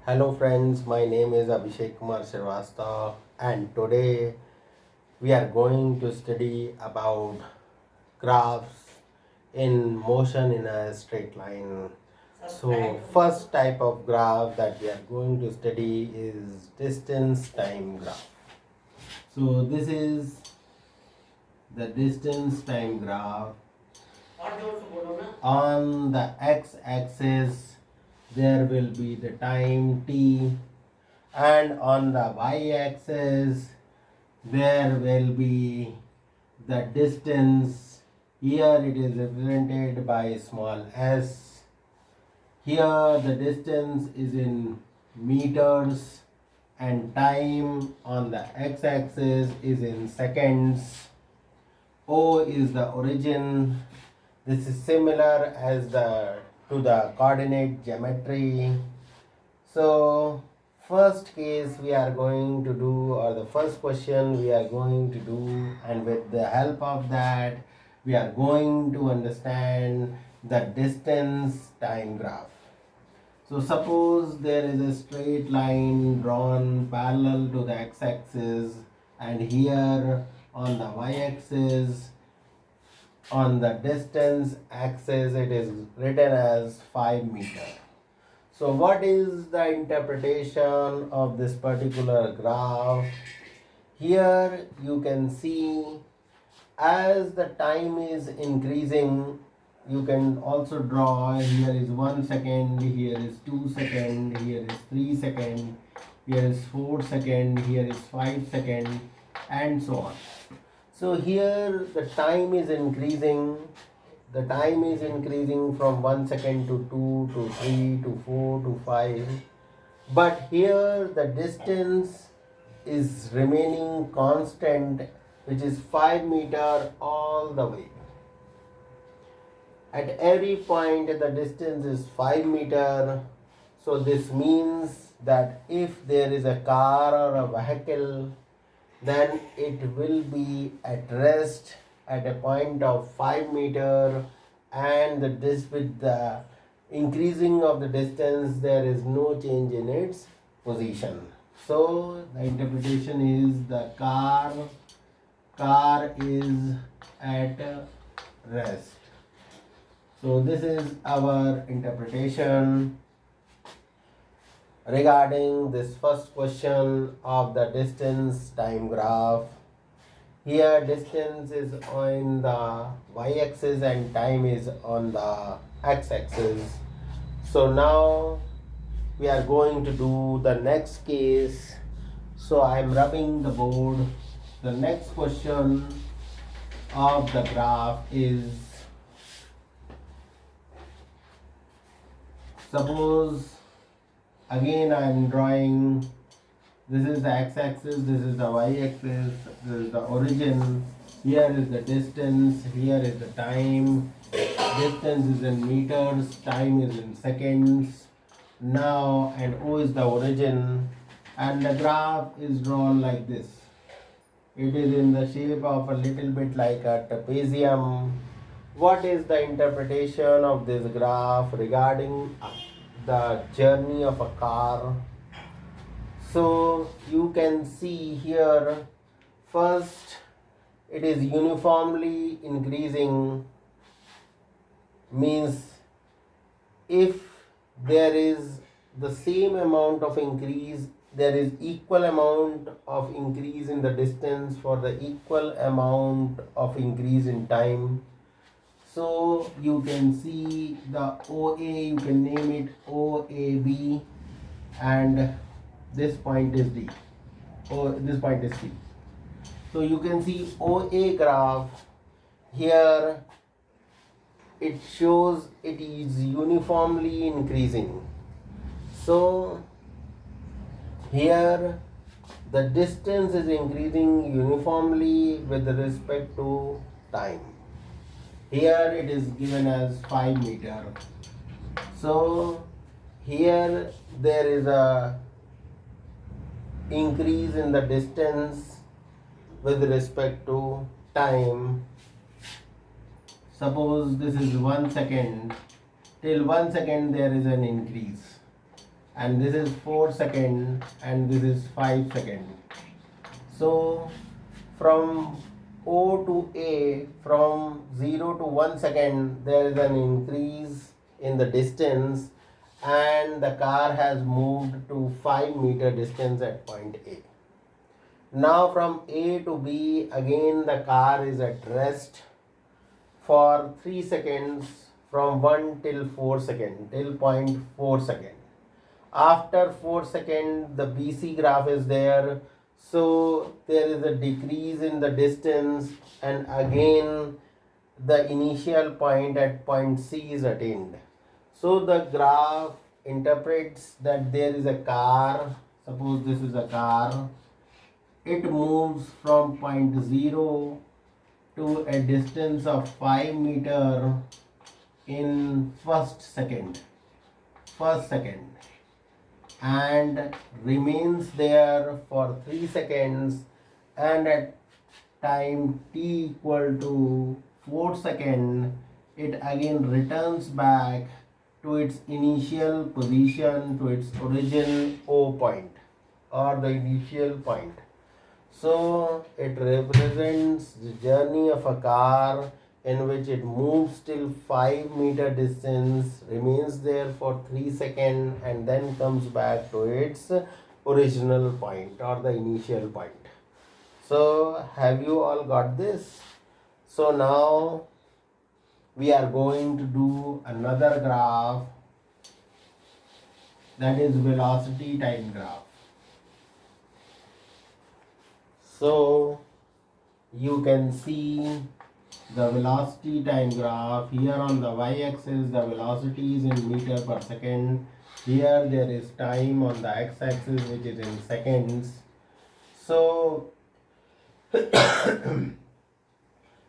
Hello friends, my name is Abhishek Srivastava and today we are going to study about graphs in motion in a straight line. So first type of graph that we are going to study is distance time graph. So this is the distance time graph. On the x-axis there will be the time t, and on the y-axis there will be the distance. Here it is represented by small s. Here the distance is in meters and time on the x-axis is in seconds. O is the origin. This is similar as to the coordinate geometry. So first case we are going to do, or the first question we are going to do, and with the help of that we are going to understand the distance time graph. So suppose there is a straight line drawn parallel to the x-axis, and here on the y-axis, on the distance axis, it is written as 5 meter. So what is the interpretation of this particular graph? Here you can see as the time is increasing, you can also draw, here is 1 second, here is 2 second, here is 3 second, here is 4 second, here is 5 second, and so on. So here the time is increasing. The time is increasing from 1 second to 2 to 3 to 4 to 5. But here the distance is remaining constant, which is 5 meter all the way. At every point the distance is 5 meter. So this means that if there is a car or a vehicle, then it will be at rest at a point of 5 meter, and with the increasing of the distance there is no change in its position. So the interpretation is the car is at rest. So this is our interpretation regarding this first question of the distance time graph. Here distance is on the y-axis and time is on the x-axis. So now we are going to do the next case. So I am rubbing the board. The next question of the graph is, suppose again I am drawing, this is the x-axis, this is the y-axis, this is the origin, here is the distance, here is the time, distance is in meters, time is in seconds. Now, and O is the origin, and the graph is drawn like this. It is in the shape of a little bit like a trapezium. What is the interpretation of this graph regarding the journey of a car? So you can see here, first it is uniformly increasing, means if there is the same amount of increase, there is equal amount of increase in the distance for the equal amount of increase in time. So you can see the OA, you can name it OAB, and this point is D, or this point is C. So you can see OA graph here, it shows it is uniformly increasing. So here the distance is increasing uniformly with respect to time. Here it is given as 5 meter. So here there is a increase in the distance with respect to time. Suppose this is 1 second, till 1 second there is an increase, and this is 4 second, and this is 5 second. So from O to A, from 0 to 1 second, there is an increase in the distance, and the car has moved to 5-meter distance at point A. Now from A to B, again the car is at rest for 3 seconds, from 1 till 4 second, till point 4 second. After 4 second, the BC graph is there, so there is a decrease in the distance, and again the initial point at point C is attained. So the graph interprets that there is a car, suppose this is a car, it moves from point 0 to a distance of 5 meter in first second, and remains there for 3 seconds, and at time t equal to 4 second, it again returns back to its initial position, to its origin O point or the initial point. So it represents the journey of a car in which it moves till 5-meter distance, remains there for 3 seconds, and then comes back to its original point or the initial point. So have you all got this? So now we are going to do another graph, that is velocity time graph. So you can see the velocity time graph. Here on the y-axis, the velocity is in meter per second. Here there is time on the x-axis, which is in seconds. So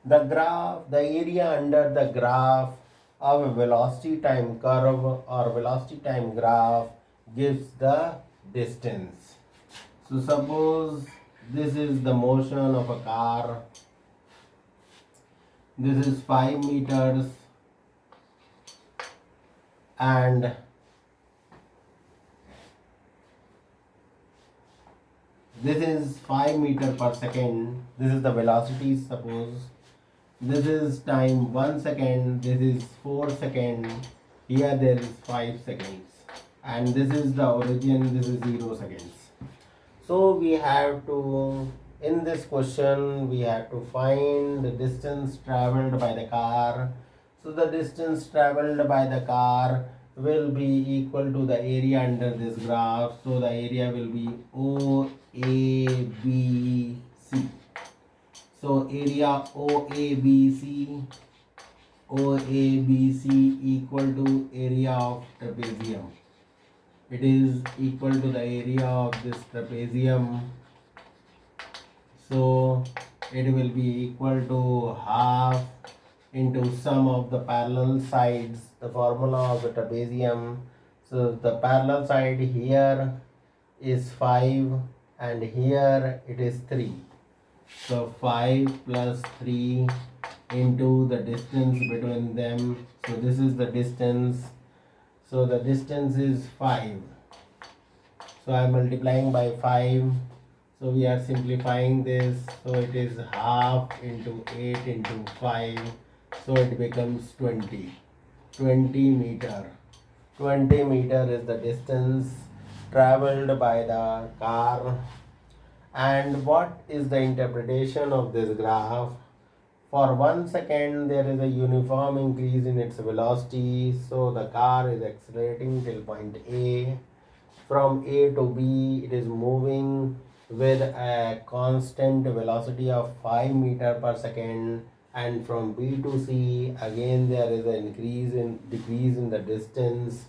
the area under the graph of a velocity time curve or velocity time graph gives the distance. So suppose this is the motion of a car. This is 5 meters, and this is 5 meter per second. This is the velocity, suppose. This is time 1 second, this is 4 second, here there is 5 seconds, and this is the origin, this is 0 seconds. So we have to, in this question, we have to find the distance traveled by the car. So the distance traveled by the car will be equal to the area under this graph. So the area will be OABC. So area OABC equal to area of trapezium. It is equal to the area of this trapezium. So it will be equal to half into sum of the parallel sides, the formula of the trapezium. So the parallel side here is 5 and here it is 3. So 5 plus 3 into the distance between them. So this is the distance. So the distance is 5. So I am multiplying by 5. So we are simplifying this. So it is half into 8 into 5. So it becomes 20. 20 meter. 20 meter is the distance traveled by the car. And what is the interpretation of this graph? For 1 second there is a uniform increase in its velocity. So the car is accelerating till point A. From A to B it is moving with a constant velocity of 5 meter per second, and from B to C again there is an decrease in the distance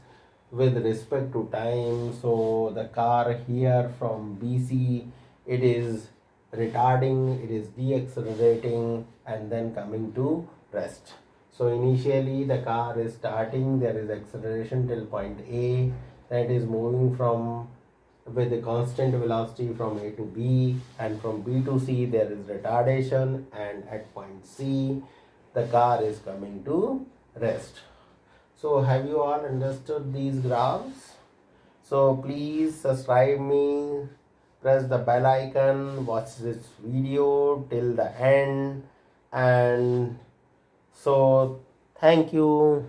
with respect to time. So the car here from BC, it is retarding, it is deaccelerating and then coming to rest. So initially the car is starting, there is acceleration till point A, then it is moving from with a constant velocity from A to B, and from B to C there is retardation, and at point C the car is coming to rest. So have you all understood these graphs? So please subscribe me, press the bell icon, watch this video till the end, and so thank you.